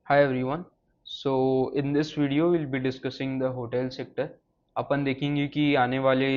Hi everyone. So in this video we'll be discussing the hotel sector. अपन देखेंगे कि आने वाले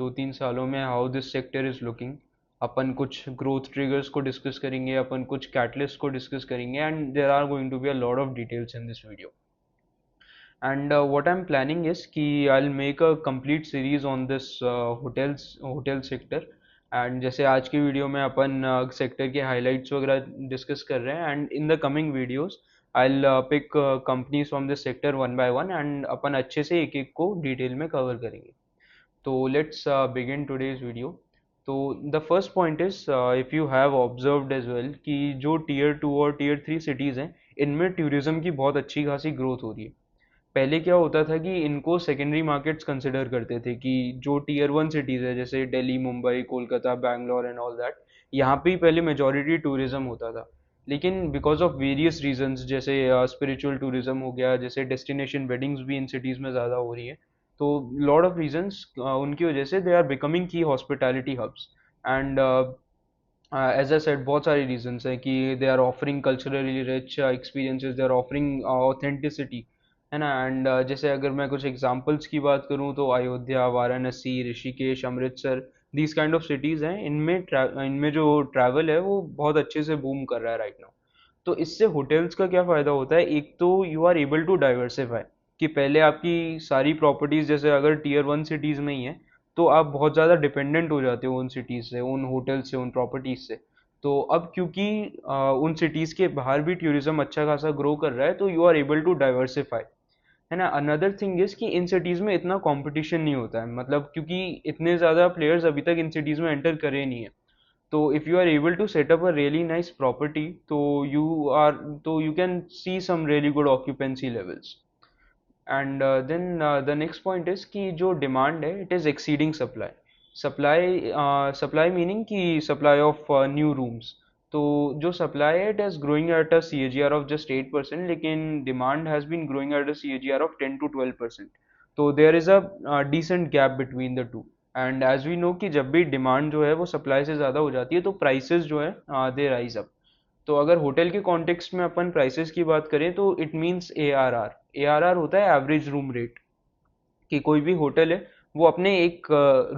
2-3 सालों में how this sector is looking. अपन कुछ ग्रोथ ट्रिगर्स को डिस्कस करेंगे, अपन कुछ कैटलिस्ट को डिस्कस करेंगे and there are going to be a lot of details in this video. And what I'm planning is कि I'll make a complete series on this hotel sector. And जैसे आज की video में अपन sector के highlights वगैरह discuss कर रहे हैं and in the coming videos I'll pick companies from this sector one by one and अपन अच्छे से एक एक को डिटेल में कवर करेंगे. तो लेट्स बिगिन टुडेज वीडियो. तो the first point is, if you have observed as well कि जो टीयर 2 और टीयर 3 सिटीज़ हैं इनमें टूरिज्म की बहुत अच्छी खासी ग्रोथ हो रही है. पहले क्या होता था कि इनको सेकेंडरी मार्केट्स कंसिडर करते थे कि जो टीयर 1 सिटीज़ है जैसे Delhi, Mumbai, Kolkata, Bangalore and all that, यहाँ पे ही पहले मेजॉरिटी टूरिज्म होता था. लेकिन बिकॉज ऑफ वेरियस रीजंस जैसे स्पिरिचुअल टूरिज्म हो गया, जैसे डेस्टिनेशन वेडिंग्स भी इन सिटीज़ में ज़्यादा हो रही है. तो लॉट ऑफ रीजंस उनकी वजह से दे आर बिकमिंग की hospitality hubs. And as I said बहुत सारे रीजंस हैं कि they are offering culturally rich experiences, they are offering authenticity, है ना. एंड जैसे अगर मैं कुछ एग्जांपल्स की बात करूं तो Ayodhya, Varanasi, Rishikesh, Amritsar, these kind of cities हैं. इनमें जो ट्रैवल है वो बहुत अच्छे से बूम कर रहा है राइट नाउ. तो इससे होटल्स का क्या फ़ायदा होता है, एक तो you are able to diversify. कि पहले आपकी सारी प्रॉपर्टीज़ जैसे अगर टीयर 1 सिटीज़ में ही है तो आप बहुत ज़्यादा डिपेंडेंट हो जाते हो उन सिटीज़ से, उन होटल से, उन प्रॉपर्टीज़ से. तो अब क्योंकि उन सिटीज़ के बाहर भी टूरिज्म अच्छा खासा ग्रो कर रहा है तो you are able to diversify, है ना. अनदर थिंग इज कि इन सिटीज़ में इतना कंपटीशन नहीं होता है, मतलब क्योंकि इतने ज़्यादा प्लेयर्स अभी तक इन सिटीज़ में एंटर करे नहीं है. तो if you are able to set up a really nice property तो यू आर तो you can see some really good occupancy levels. And then the next point is कि जो डिमांड है it is exceeding supply. Supply meaning कि supply of new rooms. तो जो supply है it is growing at a C A G R of just 8%, लेकिन demand has been growing at a C A G R of 10 to 12%. तो there is a decent gap between the two. And as we know कि जब भी demand जो है वो supply से ज़्यादा हो जाती है तो प्राइसेस जो है दे राइज अप. तो अगर होटल के कॉन्टेक्स्ट में अपन प्राइसेस की बात करें तो it means A R R. A R R होता है एवरेज रूम रेट. कि कोई भी होटल है वो अपने एक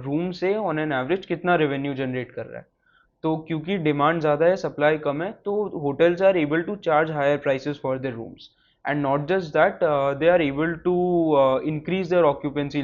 रूम से ऑन एन एवरेज कितना रेवेन्यू जनरेट कर रहा है. तो क्योंकि डिमांड ज़्यादा है, सप्लाई कम है, तो hotels are able to charge higher prices for their rooms. And not just that, they are able to increase their occupancy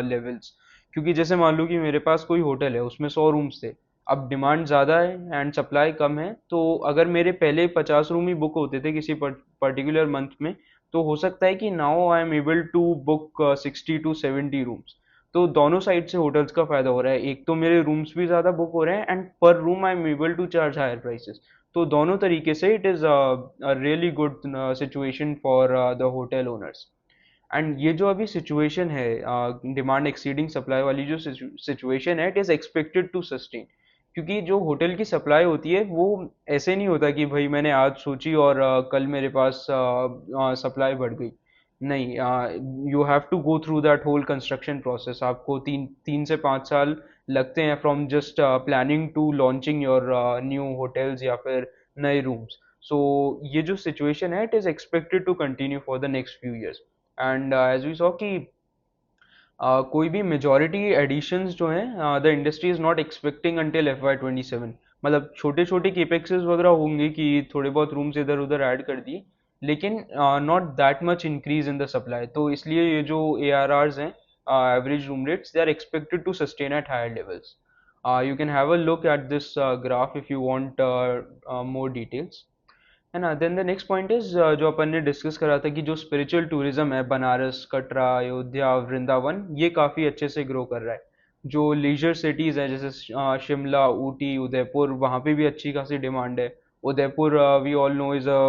levels. क्योंकि जैसे मान लो कि मेरे पास कोई होटल है उसमें 100 रूम्स थे. अब डिमांड ज़्यादा है एंड सप्लाई कम है, तो अगर मेरे पहले 50 रूम ही बुक होते थे किसी पर्टिकुलर मंथ में, तो हो सकता है कि now I am able to book 60 to 70 rooms. तो दोनों साइड से होटल्स का फायदा हो रहा है, एक तो मेरे रूम्स भी ज़्यादा बुक हो रहे हैं and per room I am able to charge higher prices. तो दोनों तरीके से it is really good situation for the hotel owners. And ये जो अभी सिचुएशन है, डिमांड एक्सीडिंग सप्लाई वाली जो सिचुएशन है, it is expected to sustain. क्योंकि जो होटल की सप्लाई होती है वो ऐसे नहीं होता कि भाई मैंने आज सोची और कल मेरे पास सप्लाई बढ़ गई. नहीं, you have to go through that whole construction process. आपको 3 से 5 साल लगते हैं from just planning to launching your new hotels या फिर नए रूम्स. सो ये जो सिचुएशन है it is expected to continue for the next few years. And as we saw कि कोई भी मेजॉरिटी एडिशंस जो हैं the industry is not expecting until FY 27. मतलब छोटे छोटे केपेक्सेस वगैरह होंगे कि थोड़े बहुत रूम्स इधर उधर ऐड कर दिए, लेकिन not that much increase in the supply. तो इसलिए ये जो ए आर आर्स हैं, average room rates, they are expected to sustain at higher levels. You can have a look at this graph if you want more details, है ना. Then the next point is, जो अपन ने discuss करा था कि जो स्पिरिचुअल टूरिज्म है, बनारस, कटरा, अयोध्या, वृंदावन, ये काफ़ी अच्छे से ग्रो कर रहा है. जो लीजर सिटीज़ हैं जैसे शिमला, ऊटी, उदयपुर, वहाँ पे भी अच्छी खासी डिमांड है. Udaipur we all know is a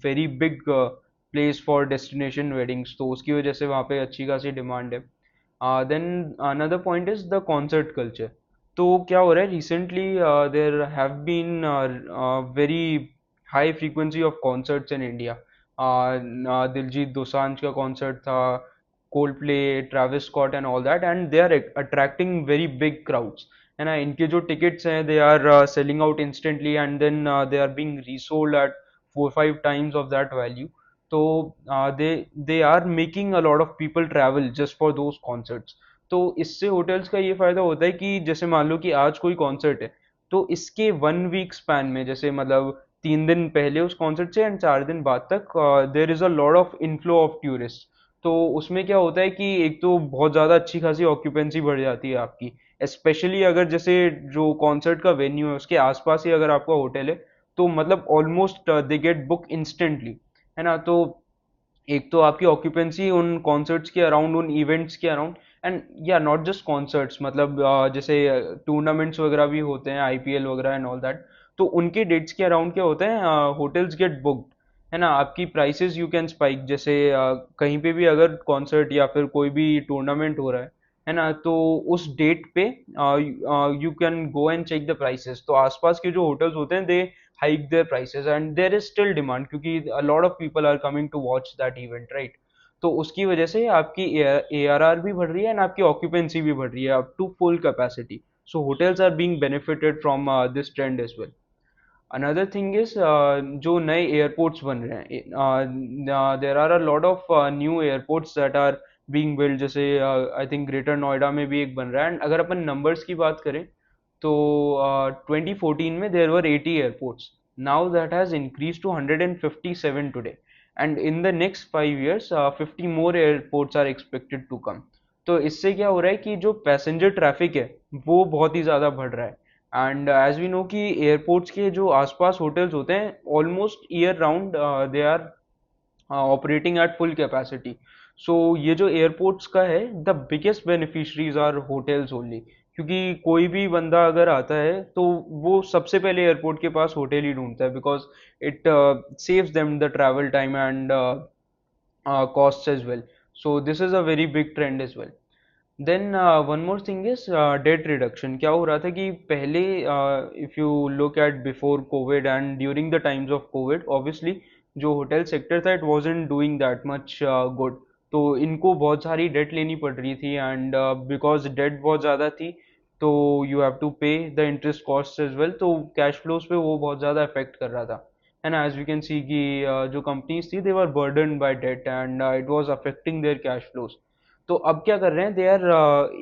very big place for destination weddings, तो उसकी वजह से वहाँ पे अच्छी खासी डिमांड है. Then another point is the concert culture. तो क्या हो रहा है recently, there have been very high frequency of concerts in India. Diljit Dosanjh का कॉन्सर्ट था, Coldplay, Travis Scott and all that, and they are attracting very big crowds, है ना. इनके जो टिकट्स हैं they are selling out instantly and then they are being resold at 4-5 times of that value. तो they are making a lot of people travel just for those concerts. तो इससे hotels का ये फायदा होता है कि जैसे मान लो कि आज कोई कॉन्सर्ट है, तो इसके 1 वीक स्पैन में, जैसे मतलब 3 दिन पहले उस कॉन्सर्ट से एंड 4 दिन बाद तक there is a lot of inflow of tourist. तो उसमें क्या होता है कि एक तो बहुत ज़्यादा अच्छी खासी ऑक्यूपेंसी बढ़ जाती है आपकी, स्पेशली अगर जैसे जो कॉन्सर्ट का वेन्यू है उसके आसपास ही अगर आपका होटल है, तो मतलब almost they get book instantly, है ना। तो एक तो आपकी ऑक्यूपेंसी उन कॉन्सर्ट्स के अराउंड, उन इवेंट्स के अराउंड, एंड या नॉट जस्ट कॉन्सर्ट्स, मतलब जैसे टूर्नामेंट्स वगैरह भी होते हैं, आईपीएल वगैरह एंड ऑल दैट, तो उनके डेट्स के अराउंड क्या होता है, होटल्स गेट बुक्ड, है ना। आपकी प्राइसेस यू कैन स्पाइक, जैसे कहीं पे भी अगर कॉन्सर्ट या फिर कोई भी टूर्नामेंट हो रहा है ना, तो उस डेट पे you can go and check the prices, तो आसपास के जो होटल्स होते हैं दे hike their prices and there is still demand, क्योंकि a lot of people are coming to watch that event, right? तो उसकी वजह से आपकी ARR भी बढ़ रही है एंड आपकी ऑक्यूपेंसी भी बढ़ रही है up to full capacity. So hotels are being benefited from this trend as well. Another thing is, जो नए एयरपोर्ट्स बन रहे हैं, there are a lot of new airports that are being build, जैसे आई थिंक ग्रेटर नोएडा में भी एक बन रहा है। एंड अगर अपन नंबर्स की बात करें, तो 2014 में there were 80 airports, now that has increase to 157 today, and in the next 5 years 50 more airports are expected to come. तो इससे क्या हो रहा है कि जो पैसेंजर ट्रैफिक है वो बहुत ही ज़्यादा बढ़ रहा है। एंड एज वी नो कि एयरपोर्ट्स के जो आसपास होटल्स होते हैं almost year round they are operating at full capacity. So ये जो एयरपोर्ट्स का है, the biggest beneficiaries are hotels only, क्योंकि कोई भी बंदा अगर आता है तो वो सबसे पहले एयरपोर्ट के पास होटल ही ढूंढता है, because it saves them the travel time and costs as well. So this is a very big trend as well. Then one more thing is debt reduction. क्या हो रहा था कि पहले, if you look at before COVID and during the times of COVID, obviously जो hotel sector था it wasn't doing that much good. तो इनको बहुत सारी डेट लेनी पड़ रही थी, एंड बिकॉज डेट बहुत ज़्यादा थी, तो you have to pay the interest cost as well, तो कैश फ्लोज पे वो बहुत ज़्यादा अफेक्ट कर रहा था, है ना। एज वी कैन सी कि जो कंपनीज थी they were burden by debt and it was affecting their cash flows. तो अब क्या कर रहे हैं, they are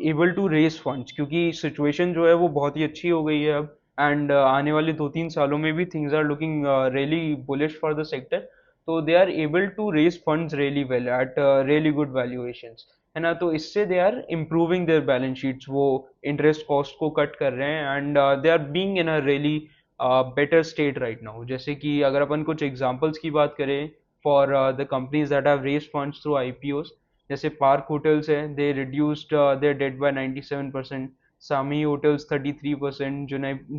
able to raise funds, क्योंकि सिचुएशन जो है वो बहुत ही अच्छी हो गई है अब, एंड आने वाले 2-3 सालों में भी things are looking really bullish for the sector. तो they are able to raise funds really well at really good valuations, है ना। तो इससे they are improving their balance sheets, वो इंटरेस्ट कॉस्ट को कट कर रहे हैं, and they are being in a really better state right now. जैसे कि अगर अपन कुछ एग्जांपल्स की बात करें for the companies that have raised funds through IPOs, जैसे पार्क होटल्स है, they reduced their debt by 97%, Samhi hotels 33%,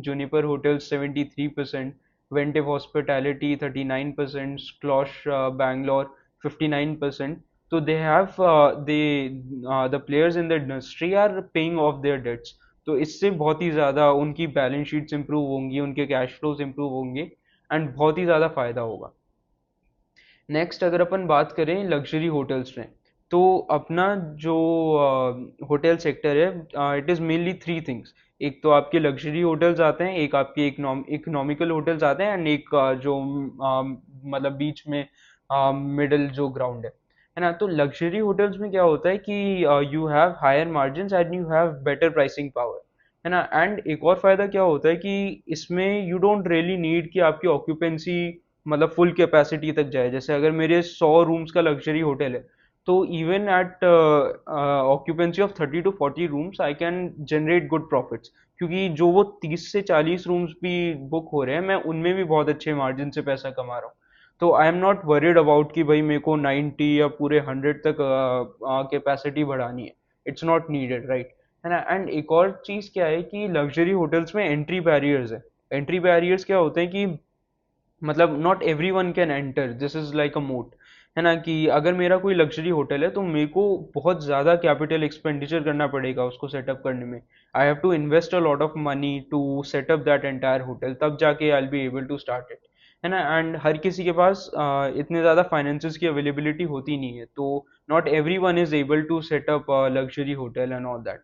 Juniper Hotels 73%, Ventive Hospitality 39%, Schloss Bangalore 59%। तो they have they the players in the industry are paying off their debts. तो इससे बहुत ही ज़्यादा उनकी balance sheets improve होंगी, उनके कैश फ्लोज इंप्रूव होंगे, एंड बहुत ही ज़्यादा फायदा होगा। नेक्स्ट अगर अपन बात करें लग्जरी होटल्स में, तो अपना जो होटल सेक्टर है, इट इज़ मेनली 3 थिंग्स। एक तो आपके लग्जरी होटल्स आते हैं, एक आपके इकोनॉमिकल होटल्स आते हैं, एंड एक जो मतलब बीच में मिडल जो ग्राउंड है ना। तो लग्जरी होटल्स में क्या होता है कि you have higher margin and you have better pricing power, है ना। एंड एक और फायदा क्या होता है कि इसमें यू डोंट रियली नीड कि आपकी ऑक्यूपेंसी मतलब फुल कैपेसिटी तक जाए। जैसे अगर मेरे 100 रूम्स का लग्जरी होटल है, तो even at occupancy of 30 to 40 rooms I can generate good profits, क्योंकि जो वो 30 से 40 रूम्स भी बुक हो रहे हैं, मैं उनमें भी बहुत अच्छे मार्जिन से पैसा कमा रहा हूँ। तो I am not worried about कि भाई मेरे को 90 या पूरे 100 तक कैपेसिटी बढ़ानी है। इट्स नॉट नीडेड, राइट, है ना। एंड एक और चीज़ क्या है कि लग्जरी होटल्स में एंट्री बैरियर्स है। एंट्री बैरियर्स क्या होते हैं कि मतलब not every one can enter, this is like अ मोट, है ना। कि अगर मेरा कोई लग्जरी होटल है तो मेरे को बहुत ज़्यादा कैपिटल एक्सपेंडिचर करना पड़ेगा उसको सेटअप करने में। I have to invest a lot of money to set up that entire hotel, तब जाके I will be able to start it, है ना। एंड हर किसी के पास इतने ज़्यादा फाइनेंसिस की अवेलेबिलिटी होती नहीं है, तो not every one is able to set up luxury hotel and all that,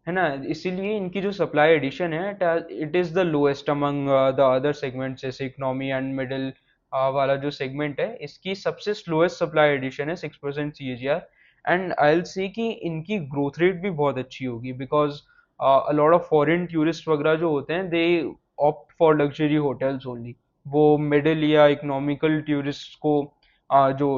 है ना। इसीलिए इनकी जो सप्लाई एडिशन है, it is the lowest among the other segments, जैसे इकोनॉमी एंड मिडिल वाला जो सेगमेंट है, इसकी सबसे स्लोएस्ट सप्लाई एडिशन है 6% CAGR। And I will say कि इनकी ग्रोथ रेट भी बहुत अच्छी होगी, because a lot of foreign tourist वगैरह जो होते हैं, दे opt for luxury hotels only. वो मिडिल या इकोनॉमिकल टूरिस्ट को जो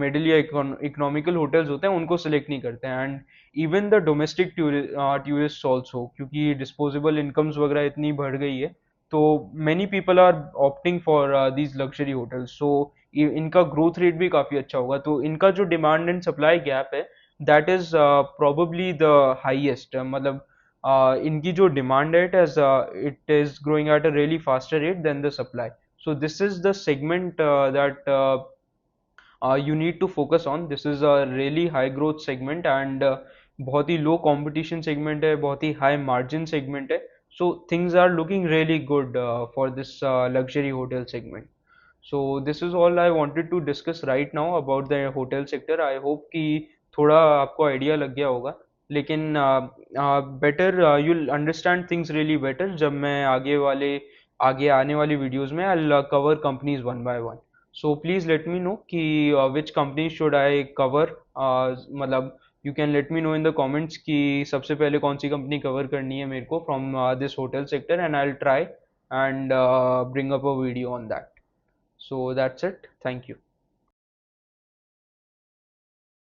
मिडिल या इकोनॉमिकल होटल्स होते हैं उनको सिलेक्ट नहीं करते हैं। And even the domestic tourist also, क्योंकि डिस्पोजेबल इनकम्स वगैरह इतनी बढ़ गई है, तो many people are opting for these luxury hotels, so इनका ग्रोथ रेट भी काफी अच्छा होगा। तो इनका जो डिमांड एंड सप्लाई गैप है, that is probably the highest. मतलब इनकी जो डिमांड है, it is growing at a really faster rate than the supply. So this is the segment that you need to focus on. This is a really high growth segment, and बहुत ही low competition segment है, बहुत ही high margin segment है। So things are looking really good for this luxury hotel segment. So this is all I wanted to discuss right now about the hotel sector. I hope कि थोड़ा आपको idea लग गया होगा, लेकिन better you'll understand things really better जब मैं आगे आने वाली वीडियोस में I'll cover companies one by one. So please let me know कि which company should I cover। मतलब you can let me know in the comments कि सबसे पहले कौन सी कंपनी कवर करनी है मेरे को from this hotel sector, and I'll try and bring up a video on that. So that's it. Thank you.